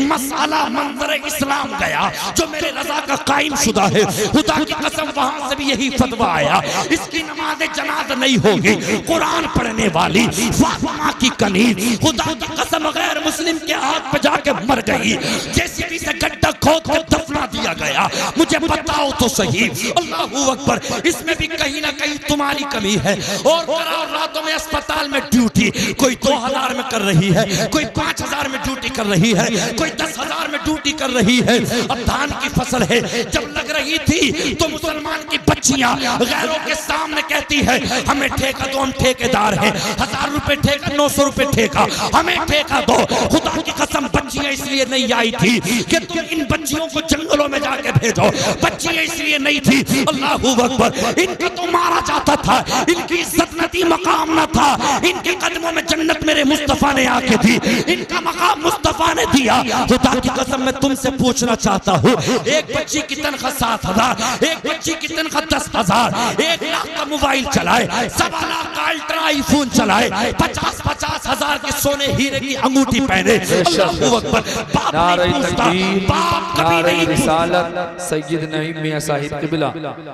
मसाला मंजर इस्लाम गया जो मेरे रजा का कायम शुदा है, खुदा की कसम वहां से भी यही फतवा आया इसकी नमाज जनाज़ नहीं होगी। कुरान पढ़ने वाली फातिमा की कनीज खुदा की कसम गैर मुस्लिम के हाथ पे जाके मर गई, जेसीबी से गड्ढा खोद के दफना दिया गया। मुझे बताओ तो सही, अल्लाहू अकबर, इसमें भी कहीं ना कहीं तुम्हारी कमी है। और रातों में अस्पताल में ड्यूटी कोई 2000 में कर रही है, कोई 5000 में ड्यूटी कर रही है, कोई 10,000 में ड्यूटी कर रही है। अब धान की फसल है, जब लग रही थी तो मुसलमान की बच्चियां गैरों के सामने कहती है हमें ठेका दो, हम ठेकेदार हैं, 1000 रुपए ठेका, 900 रुपए ठेका, हमें ठेका दो। खुदा की कसम बच्चियां इसलिए नहीं आई थी कि तुम इन बच्चियों को जंगलों में जाके भेजो, बच्चियां इसलिए नहीं थी, अल्लाहू अकबर, इनको तो मारा जाता था, इनकी इज्जत न थी, मकाम न था, इनके कदमों में जन्नत मेरे मुस्तफा ने आके दी, इनका मकाम मुस्तफा ने दिया। खुदा की कसम मैं तुमसे पूछना चाहता हूँ, एक बच्ची की तनख्वाह 7,000, एक बच्ची की तनख्वाह 10,000, 1 लाख का मोबाइल चलाए, 1.25 लाख का अल्ट्रा आईफोन चलाए, 50-50 हजार के सोने हीरे की अंगूठी पहने, अल्लाहू अकबर, बाप नहीं पूछता, बाप कभी नहीं रिसालत सैयद नईम मियां साहिब किबला,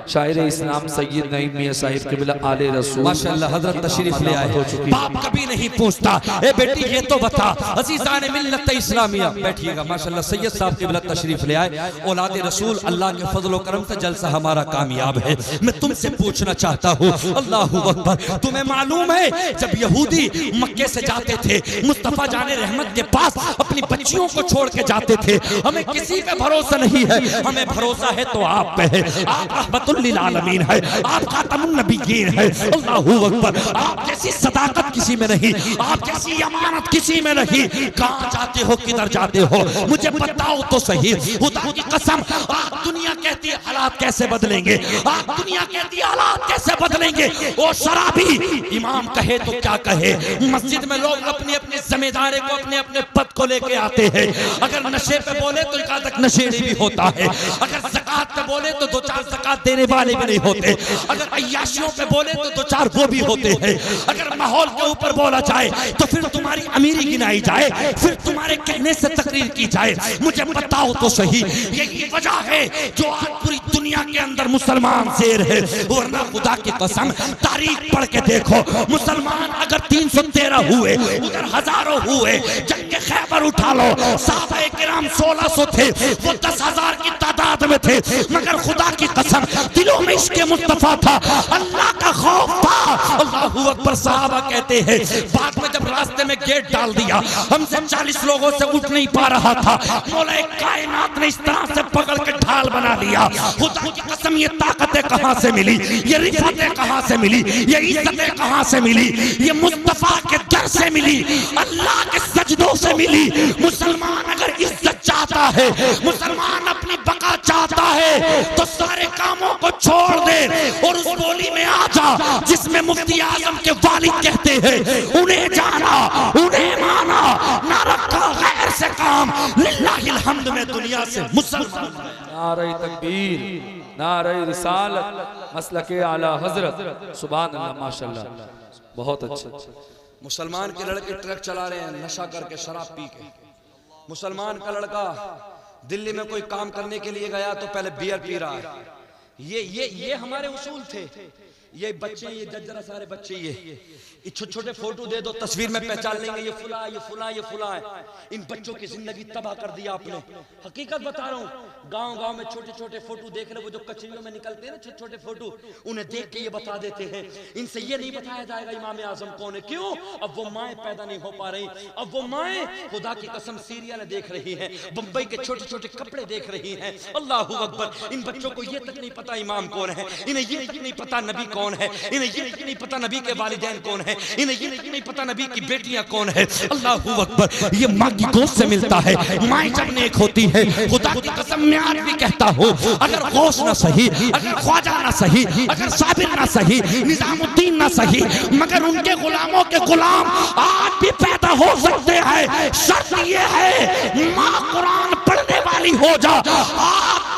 शायर इस्लाम सैयद नईम मियां साहिब किबला आले रसूल, माशाअल्लाह हजरत तशरीफ ले आए। बाप कभी नहीं पूछता ए बेटी ये तो बता, अजीज़ान मिल्लत इस्लामिया, बैठिएगा, माशाअल्लाह सैयद साहब किबला तशरीफ ले आए, औलाद रसूल, अल्लाह के फजल और करम से जलसा हमारा कामयाब है। मैं तुमसे पूछना चाहता हूँ, अल्लाहू अकबर, तुम्हें मालूम है जब यहूदी मक्के से जाते थे मुस्तफा जाने रहमत के पास अपनी बच्चियों को छोड़ के जाते थे, हमें किसी पे भरोसा नहीं है, हमें भरोसा है तो आप पे है, आप रहमतुल लिल आलमीन है, आप खातमुन नबिय्यीन है, अल्लाहू अकबर, आप जैसी सदाकत किसी में नहीं, आप जैसी अमानत किसी में नहीं। कहाँ जाते हो, किधर जाते हो, मुझे बताओ तो सही, खुदा की कसम, आज दुनिया कहती है हालात कैसे बदलेंगे, आज दुनिया कहती है हालात कैसे बदलेंगे। ओ शराबी इमाम कहे तो क्या कहे, मस्जिद में लोग अपनी अपनी जिम्मेदारी को, अपने अपने पद को लेके आते हैं। अगर नशे पे बोले तो कहा तक नशेड़ी भी होता है, अगर ज़कात पे बोले तो 2-4 ज़कात देने वाले भी नहीं होते, अगर अय्याशियों पे बोले तो 2-4 वो भी होते हैं, अगर माहौल के ऊपर बोला जाए तो फिर तुम्हारी अमीरी गिनाई जाए, फिर तुम्हारे कहने से तकरीर की जाए। मुझे बताओ तो सही, यही वजह है जो आज पूरी दुनिया के अंदर मुसलमान शेर है, वरना खुदा की कसम तारीख पढ़ के देखो, मुसलमान अगर 313 हुए, उधर हजारों हुए, जंग खैबर उठा लो, साहबे किराम 1600 थे, वो 10,000 की तादाद में थे, मगर खुदा की कसम दिलों में इसके मुस्तफा था, अल्लाह का खौफ था। अल्लाहू अकबर, साहबा कहते हैं बाद में जब रास्ते में गेट डाल दिया, हमसे 40 लोगों से उठ नहीं पा रहा था, मौला कायनात ने इस तरह से पकड़ के ढाल बना लिया। खुदा की कसम ये ताकतें कहां से मिली, ये रिफतें कहां से मिली, ये इज्जतें कहां से मिली, ये मुस्तफा के दर से मिली, अल्लाह के सजदों से मिली। मुसलमान अगर इज्जत चाहता है, मुसलमान अपनी बका चाहता है, तो सारे कामों को छोड़ दे और उस बोली में आ जा जिसमें मुफ्ती आजम के वालिद कहते हैं, उन्हें जाना, उन्हें माना, ना रखा गैर से काम, लिल्लाहिल हम्द में दुनिया से मुसलमान। नारे तकबीर, नारे रिसालत, मसलके आला हजरत, सुभान अल्लाह, माशाअल्लाह, बहुत अच्छा। मुसलमान के लड़के ट्रक चला रहे हैं नशा करके, शराब पी के। मुसलमान का लड़का दिल्ली में कोई काम करने के लिए गया तो पहले बियर पी रहा है। ये हमारे उसूल थे। ये बच्चे, ये जज्जरा सारे बच्चे, ये छोटे छोटे फोटो दे दो, तस्वीर में पहचान लेंगे ये फुला, ये फुला, ये फुला है। इन बच्चों की जिंदगी तबाह कर दिया आपने। हकीकत बता रहा हूँ, गांव गांव में छोटे छोटे फोटो देख रहे, वो जो कचरियों में निकलते हैं ना छोटे छोटे फोटो, उन्हें देख के ये बता देते हैं। इनसे ये नहीं बताया जाएगा इमाम आजम कौन है। क्यों? अब वो माएँ पैदा नहीं हो पा रही, अब वो माएँ खुदा की कसम सीरियल देख रही है, बम्बई के छोटे छोटे कपड़े देख रही है। अल्लाहू अकबर, इन बच्चों को ये तक नहीं पता इमाम कौन है, इन्हें ये तक नहीं पता नबी कौन है, इन्हें ये तक नहीं पता नबी के वालिदैन कौन है, इन्हें ये तक नहीं पता नबी की बेटियां कौन है। अल्लाहू अकबर, ये माँ की गोश्त से मिलता है। माँ जब नेक होती है, खुदा की कसम मैं आज भी कहता हूँ, अगर गौस ना सही, अगर ख्वाजा ना सही, अगर साबिर ना सही, निजामुद्दीन ना सही, मगर उनके गुलामों के गुलाम आज भी पैदा हो सकते हैं। शर्त ये है माँ कुरान पढ़ने वाली हो जा।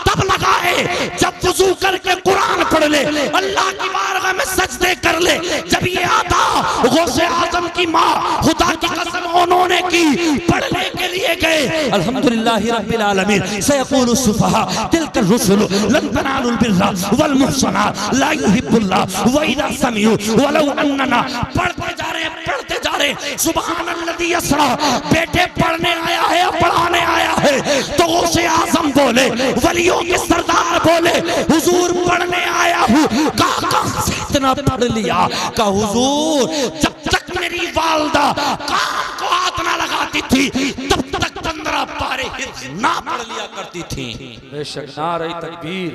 तब लगाए जब वुजू करके कुरान पढ़ ले, अल्लाह की बारगाह में सजदे कर ले। जब ये आता गौसे आजम की माँ खुदा की कसम उन्होंने की, पढ़ने के लिए गए, अल्हम्दुलिल्लाहि रब्बिल आलमीन सयक़ूलु सुफ़हा तिल्का रुसुलु लन तनालुल बिर्रा वल मुहसनात ला युहिब्बुल्लाह व इज़ा समिउ वलौ अन्ना। पढ़ते जा रहे सुबहानल्लज़ी यसरा। बेटे पढ़ने आया है, पढ़ाने आया है तो गौसे आज़म बोले, वलियों के सरदार बोले, हुजूर पढ़ने आया हूँ। कहाँ से इतना पढ़ लिया? का हुजूर जब तक मेरी वालदा कान को हाथ ना लगाती थी तब तक 15 पारे हिफ्ज़ ना पढ़ लिया करती थी। बेशक नारे तकबीर,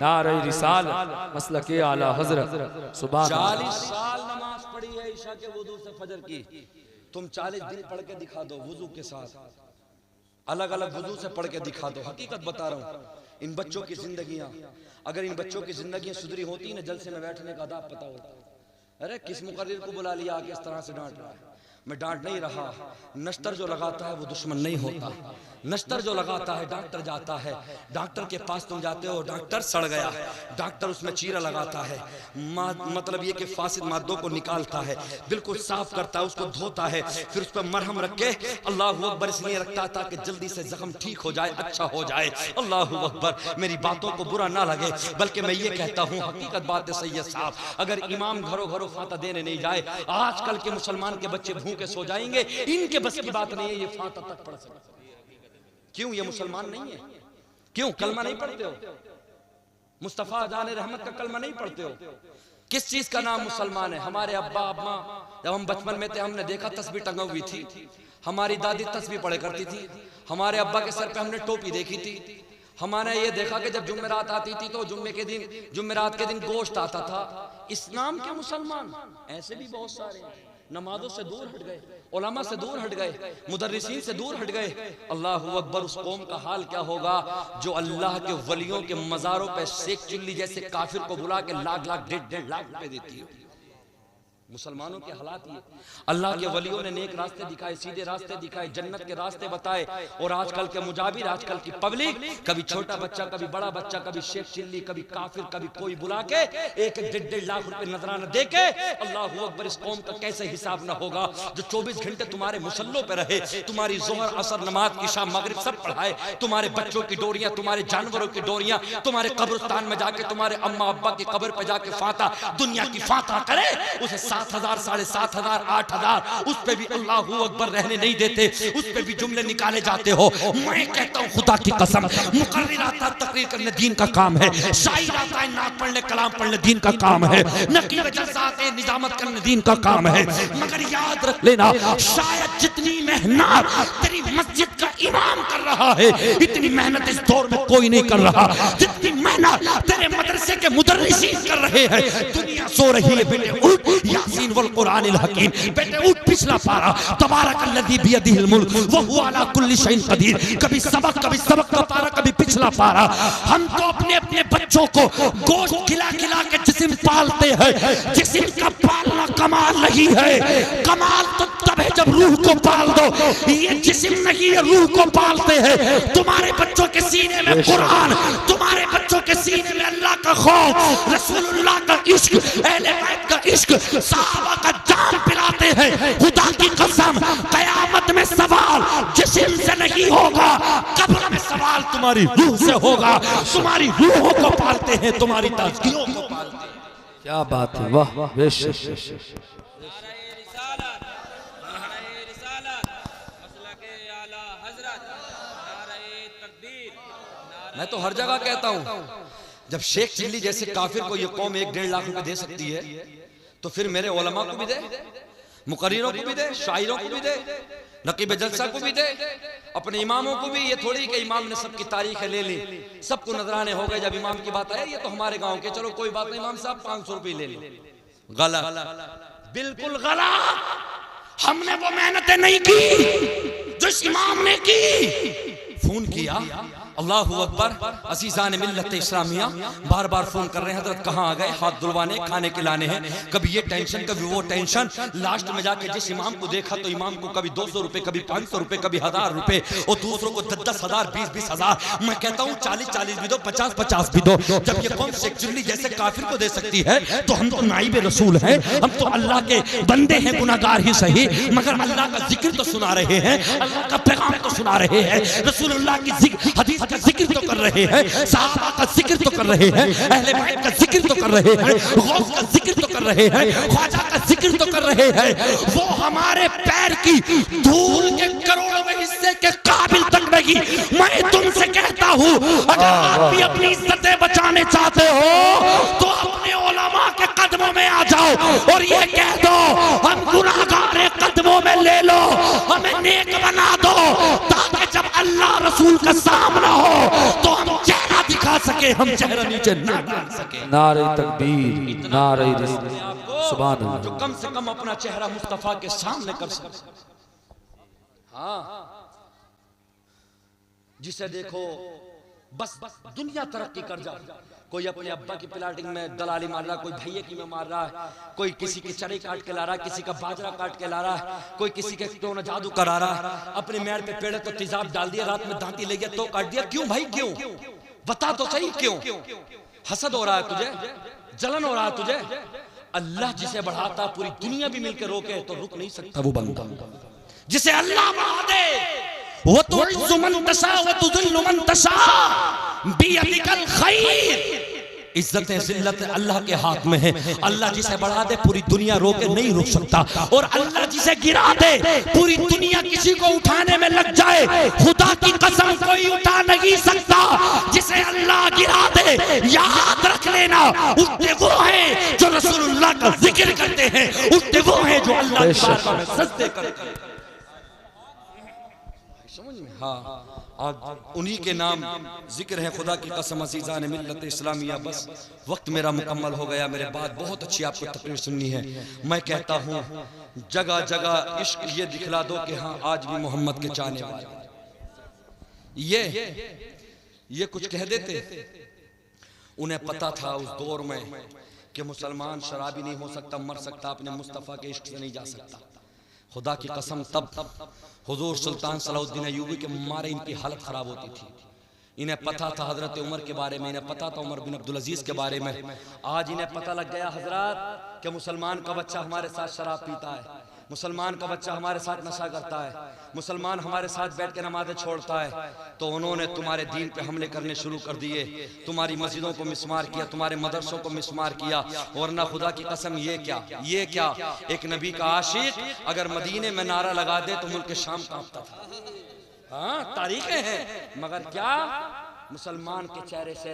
नारे रिसालत, मसलके आला हजरत। सुभान 40 साल नमाज पढ़ी है ईशा के वुजू से फजर की। तुम 40 दिन पढ़ के दिखा दो वुजू के साथ, अलग अलग वुजू से पढ़ के दिखा दो। हकीकत बता रहा हूँ, इन बच्चों की जिंदगियां, अगर इन बच्चों की जिंदगियां सुधरी होती ना, जलसे में बैठने का आदाब पता होता। अरे किस मुकर्रिर को बुला लिया आके इस तरह से डांट रहा है? मैं डांट नहीं रहा। नश्तर जो लगाता है वो दुश्मन नहीं होता। नश्तर जो लगाता है, डॉक्टर जाता है, डॉक्टर के पास तुम जाते हो, डॉक्टर सड़ गया, डॉक्टर उसमें चीरा लगाता है, मतलब ये कि फासिद मादों को निकालता है, बिल्कुल साफ करता है, उसको धोता है, फिर उस पर मरहम रख के अल्लाहु अकबर इसलिए रखता है ताकि जल्दी से जख्म ठीक हो जाए, अच्छा हो जाए। अल्लाहु अकबर। मेरी बातों को बुरा ना लगे, बल्कि मैं ये कहता हूँ हकीकत बात है सैयद साहब, अगर इमाम घरों घरों फाता देने नहीं जाए, आजकल के मुसलमान के बच्चे भूखे सो जाएंगे। इनके बस की बात नहीं है ये फाता तक पढ़ सकते। क्यों? ये मुसलमान नहीं है। क्यों? कलमा नहीं पढ़ते हो? मुस्तफा जान रहमत का कलमा नहीं पढ़ते हो? किस चीज का नाम मुसलमान है? हमारे अब्बा अम्मा जब हम बचपन में थे हमने देखा तस्बीह टंगी हुई थी, हमारी दादी तस्बीह पढ़े करती थी, हमारे अब्बा के सर पे हमने टोपी देखी थी, हमारे ये देखा कि जब जुम्मेरात आती थी तो जुम्मेरात के दिन गोश्त आता था। इस्लाम के मुसलमान ऐसे भी बहुत सारे हैं, नमाजों से दूर हट गए, उलमा से दूर हट गए, मुदर्रिसीन से दूर हट गए। अल्लाहु अकबर। उस कौम का हाल क्या होगा जो अल्लाह के वलियों के मज़ारों पे शेख चिल्ली जैसे काफिर को बुला के लाख लाख 1.5 लाख रुपए देती है। मुसलमानों के हालात ये। अल्लाह के वलियों ने नेक रास्ते दिखाए, सीधे रास्ते दिखाए, जन्नत के रास्ते बताए, और आजकल के मुजाबिर, आजकल की पब्लिक, कभी छोटा बच्चा, कभी बड़ा बच्चा, कभी शेख चिल्ली, कभी काफिर, कभी कोई बुला के 1-1.5 लाख रुपए नजराना दे के अल्लाहु अकबर। इस कौम का कैसे हिसाब न होगा जो 24 घंटे तुम्हारे मुसल्लों पे रहे, तुम्हारी जोहर असर नमाज इशा मगरिब सब पढ़ाए, तुम्हारे बच्चों की डोरियां, तुम्हारे जानवरों की डोरियां, तुम्हारे कब्रिस्तान में जाके तुम्हारे अम्मा अब्बा की कब्र पे जाके फाता दुनिया की फाता करे, उसे 7,000 7,500 8,000 उस पे भी अल्लाहु अकबर रहने नहीं देते, उस पे भी जुमले निकाले जाते हो। मैं कहता हूँ खुदा की कसम, मुकर्रिर आता है तकरीर करने दीन का काम है, शायर आता है नात पढ़ने कलाम पढ़ने दीन का काम है, नकीब जलसा आते हैं निजामत करने दीन का काम है। मगर याद रख लेना, शायद जितनी मेहनत तेरी मस्जिद का इमाम कर रहा है इतनी मेहनत इस दौर में कोई नहीं कर रहा, जितनी मेहनत तेरे मदरसे के मुदर्रिसीन कर रहे हैं। दुनिया सो रही है, बेटे उठ, यासीन वल कुरानिल हकीम, बेटे उठ, पिछला पारा, तबारकल्लज़ी बियदिहिल मुल्क व हुवा अला कुल्ली शैइन कदीर। कभी सबक का पारा, कभी पिछला पारा। हम तो अपने अपने बच्चों को गोश्त खिला खिला के जिस्म पालते हैं, जिस्म का पालना कमाल नहीं है, कमाल तो तब है जब रूह को पाल दो। ये जिस्म नहीं है, रूह को पालते हैं। तुम्हारे बच्चों के सीने में कुरान, तुम्हारे बच्चों के सीने में अल्लाह का खौफ, रसूलुल्लाह का इश्क, अहले बैत का इश्क, सहाबा का जान पिलाते हैं। खुदा की कसम, कयामत में सवाल जिस्म से नहीं होगा, कब्र में सवाल तुम्हारी रूह से होगा। तुम्हारी रूहों को पालते हैं, तुम्हारी ताज़कियों को पालते हैं। क्या बात है, वाह बेशक। मैं तो हर जगह कहता हूं, जब शेख चिल्ली जैसे काफिर को ये कौम 1-1.5 लाख रुपए दे सकती है, तो फिर मेरे उलमा को भी दे, मुकर्रिरों को भी दे, शायरों को भी दे, नकीब जलसा को भी दे, अपने इमामों को भी। ये थोड़ी कि इमाम ने सबकी तारीखें ले ली, सबको नजराने हो गए, जब इमाम की बात आए ये तो हमारे गांव के, चलो कोई बात नहीं इमाम साहब 500 रुपये ले लो। गलत, बिल्कुल गलत। हमने वो मेहनतें नहीं की जो इस इमाम ने की। फोन किया, अल्लाहु अकबर। अजीज़ान मिल्लत इस्लामिया बार बार फोन कर रहे हैं, हजरत कहाँ आ गए, हाथ धुलवाने खाने खिलाने हैं, कभी ये टेंशन कभी वो टेंशन। लास्ट में जाके जिस इमाम को देखा तो इमाम को कभी 200 रुपए, कभी 500 रुपए, कभी 1000 रुपए, और दूसरों को 10,000 20,000 10,000। मैं कहता हूँ 40,40 भी दो, 50,50 भी दो। जब ये कौम सेक्चुअली जैसे काफिर को दे सकती है तो हम तो नाइबे रसूल हैं, हम तो अल्लाह के बंदे हैं, गुनाहगार ही सही, मगर अल्लाह का जिक्र तो सुना रहे हैं, अल्लाह का पैगाम तो सुना रहे हैं, रसूलुल्लाह की हदीस का जिक्र तो कर रहे हैं, सहाबा का जिक्र तो कर रहे हैं, अहले बैत का जिक्र तो कर रहे हैं, गौस का जिक्र तो कर रहे हैं, ख्वाजा का जिक्र तो कर रहे हैं। वो हमारे पैर की धूल के करोड़ों हिस्से के काबिल तक नहीं। मैं तुमसे कहता हूँ, अगर आप भी अपनी इज्जतें बचाने चाहते हो तो अपने उलमा के कदमों में आ जाओ और ये कह दो हम गुनाहगार कदमों में ले लो, हमें नेक बना दो, ताकि जब अल्लाह रसूल का सामना हो तो हम चेहरा दिखा सके, हम चेहरा नीचे ना डाल सके। नारे तकबीर, नारे सुभान अल्लाह। जो कम से कम अपना चेहरा मुस्तफा के सामने कर सके। हाँ, जिसे देखो बस दुनिया तरक्की कर जाए। कोई अपने अब्बा की प्लाटिंग में दलाली मार रहा है, कोई भैया की में मार रहा है, कोई किसी की चरी काट के ला रहा है, किसी का बाजरा काट के ला रहा है, कोई किसी के क्यों न जादू करा रहा है। अपने मेड़ पे पेड़ तो तेजाब डाल दिया, रात में दांती ले गया तो काट दिया। क्यों भाई क्यों? बता तो सही क्यों? हसद हो रहा है तुझे, जलन हो रहा है तुझे। अल्लाह जिसे बढ़ाता पूरी दुनिया भी मिलकर रोके तो रुक नहीं सकता वो बंदा। जिसे अल्लाह बढ़ा दे वो तो मन तशा बियदिकल खैर। इज्जत जिल्लत अल्लाह के हाथ में है। अल्लाह जिसे बढ़ा दे पूरी दुनिया रोके नहीं रुक सकता, और अल्लाह जिसे गिरा दे पूरी दुनिया किसी को उठाने में लग जाए, खुदा की कसम कोई उठा नहीं सकता। जिसे अल्लाह गिरा दे याद रख लेना, उठते वो हैं जो रसूलुल्लाह का जिक्र करते हैं, उठते वो हैं जो अल्लाह की बारगाह में सजदे करते हैं। समझ में? हाँ, आज उन्हीं के नाम जिक्र है, खुदा की कसम अज़ीज़ान मिल्लत इस्लामिया। बस वक्त मेरा मुकम्मल हो गया, मेरे बाद बहुत अच्छी आपको तकरीर सुननी है। मैं कहता हूँ जगह जगह इश्क ये दिखला दो कि हाँ आज भी मोहम्मद के चाहने वाले। ये कुछ कह देते, उन्हें पता था उस दौर में कि मुसलमान शराबी नहीं हो सकता, मर सकता, अपने मुस्तफ़ा के इश्क से नहीं जा सकता। खुदा की कसम तब हुजूर सुल्तान सलाहुद्दीन अय्यूबी के मारे इनकी हालत खराब होती थी। इन्हें पता था हजरत उमर के बारे में, इन्हें पता था उमर बिन अब्दुल अजीज के बारे में। आज इन्हें पता लग गया हजरत कि मुसलमान का बच्चा हमारे साथ शराब पीता है, मुसलमान का बच्चा हमारे साथ नशा करता है, मुसलमान हमारे साथ बैठ के नमाज़ें छोड़ता है। तो उन्होंने तुम्हारे दीन पे हमले करने शुरू कर दिए, तुम्हारी मस्जिदों को मिसमार किया, तुम्हारे मदरसों को मिसमार किया। वरना खुदा की कसम ये क्या एक नबी का आशिक अगर मदीने में नारा लगा दे तो मुल्क शाम कांपता था। हाँ, तारीखें हैं, मगर क्या मुसलमान के चेहरे से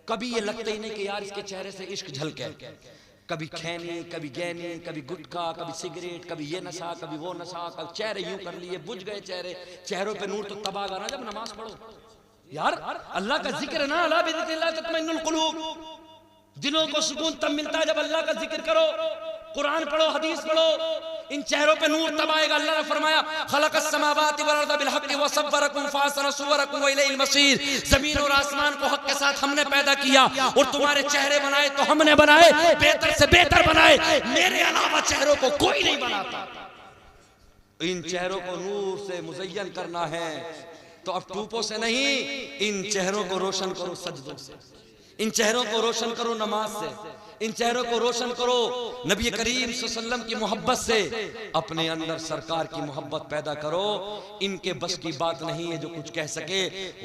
कभी ये लगता ही नहीं कि यार इसके चेहरे से इश्क झलके। कभी खैनी, कभी गैनी, कभी गुटखा, कभी सिगरेट, कभी ये नशा, कभी वो नशा, कभी चेहरे यूं कर लिए, बुझ गए चेहरे। चेहरों पे नूर तो तब आगा ना जब नमाज पढ़ो। यार अल्लाह का जिक्र है ना, अला बिज़िक्रिल्लाह तत्मइन्नुल कुलूब। दिलों को सुकून तब मिलता है जब अल्लाह का जिक्र करो, कुरान पढ़ो, हदीस पढ़ो। इन चेहरों पे नूर तब आएगा। अल्लाह ने फरमाया खलक़स समावाति वल अर्ज़ बिल हक़्क़ि व सव्वरकुम फ़अहसन सुवरकुम व इलैहिल मसीर। जमीन और आसमान को हक के साथ हमने पैदा किया और तुम्हारे चेहरे बनाए तो हमने बनाए, बेहतर से बेहतर बनाए, मेरे अलावा चेहरों को कोई नहीं बनाता। इन चेहरों को नूर से मुज़य्यन करना है तो अब टूपों से नहीं, इन चेहरों को रोशन करो सजदों से, इन चेहरों को रोशन करो नमाज से, इन चेहरों को रोशन करो नबी करीम सल्लल्लाहु अलैहि वसल्लम की मोहब्बत से। अपने अंदर सरकार की मोहब्बत पैदा करो। इनके बस की बात नहीं है जो कुछ कह सके।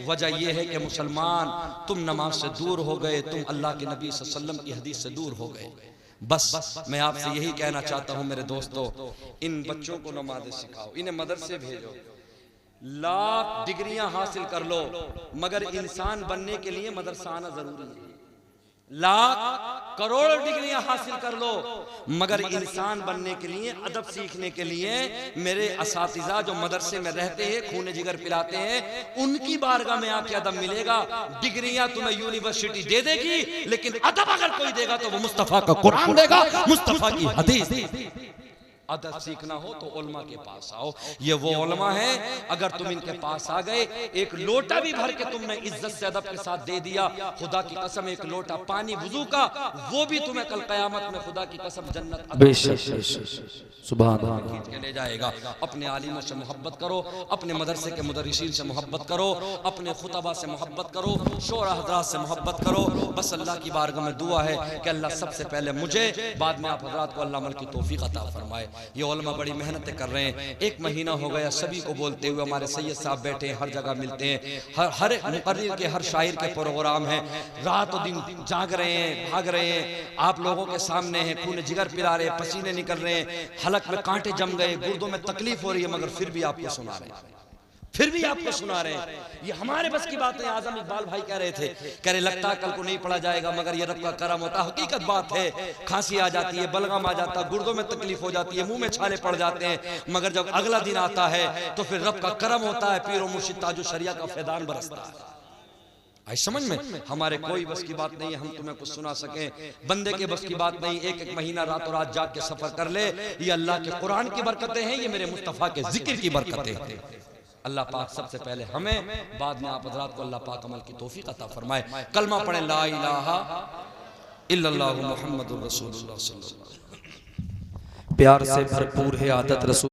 वजह यह है कि मुसलमान तुम नमाज से दूर हो गए, तुम अल्लाह के नबी सल्लल्लाहु अलैहि वसल्लम की हदीस से दूर हो गए। बस मैं आपसे यही कहना चाहता हूँ मेरे दोस्तों, इन बच्चों को नमाज़ें सिखाओ, इन्हें मदरसे भेजो। लाख डिग्रियां हासिल कर लो मगर इंसान बनने के लिए मदरसा आना जरूरी है। लाख करोड़ डिग्रियां हासिल कर लो मगर इंसान बनने के लिए, अदब सीखने के लिए मेरे असातिज़ा जो मदरसे में रहते हैं, खून जिगर पिलाते हैं, उनकी बारगाह में आके अदब मिलेगा। डिग्रियां तुम्हें यूनिवर्सिटी दे देगी लेकिन अदब अगर कोई देगा तो वो मुस्तफा का कुरान देगा, मुस्तफा की हदीस। अदब सीखना हो तो उलमा के पास आओ। ये वो उलमा है, अगर तुम इनके पास आ गए, एक लोटा भी भर के तुमने इज्जत से अदब के साथ दे दिया, खुदा की कसम एक लोटा पानी वुजू का, वो भी तुम्हें कल कयामत में खुदा की कसम जन्नत सुभान खींच के ले जाएगा। अपने आलिमों से मोहब्बत करो, अपने मदरसे के मुदर्रिसीन से मोहब्बत करो, अपने खुतबा से मोहब्बत करो, शोरा हजरात से मोहब्बत करो। बस अल्लाह की बारगाह में दुआ है कि अल्लाह सबसे पहले मुझे, बाद में आप हजरात को अल्लाह अमल की तौफीक अता फरमाए। ये उलमा बड़ी मेहनतें कर रहे हैं, 1 महीना हो गया सभी को बोलते हुए, हमारे सैयद साहब बैठे हैं, हर जगह मिलते हैं, हर मुकर्रिर के, हर शायर के प्रोग्राम है, रात और दिन जाग रहे हैं, भाग रहे हैं, आप लोगों के सामने हैं, खून जिगर पिला रहे हैं, पसीने निकल रहे हैं, हलक में कांटे जम गए, गुर्दों में तकलीफ हो रही है, मगर फिर भी आपको सुना रहे हैं, फिर भी आपको सुना रहे हैं। ये हमारे बस की बात है। आजम इकबाल भाई कह रहे थे, कह रहे लगता कल को नहीं पढ़ा जाएगा, मगर ये रब का करम होता। हकीकत बात है, खांसी आ जाती है, बलगम आ जाता है, गुर्दों में तकलीफ हो जाती है, मुंह में छाले पड़ जाते हैं, मगर जब अगला दिन आता है तो फिर रब का करम होता है, पीर मुर्शिद ताजो शरिया का फैदान बरसता है। आई समझ में? हमारे कोई बस की बात नहीं है हम तुम्हें कुछ सुना सके, बंदे के बस की बात नहीं। 1-1 महीना रातों रात जाग के सफर कर ले, ये अल्लाह के कुरान की बरकतें हैं, ये मेरे मुस्तफा के जिक्र की बरकतें हैं। अल्लाह पाक सबसे पहले हमें, बाद में आप हज़रात को अल्लाह पाक अमल की तौफीक अता फरमाए। कलमा पढ़े ला इलाहा इल्लल्लाहु मुहम्मदुर रसूलुल्लाह सल्लल्लाहु अलैहि वसल्लम। प्यार से भरपूर है आदत रसूल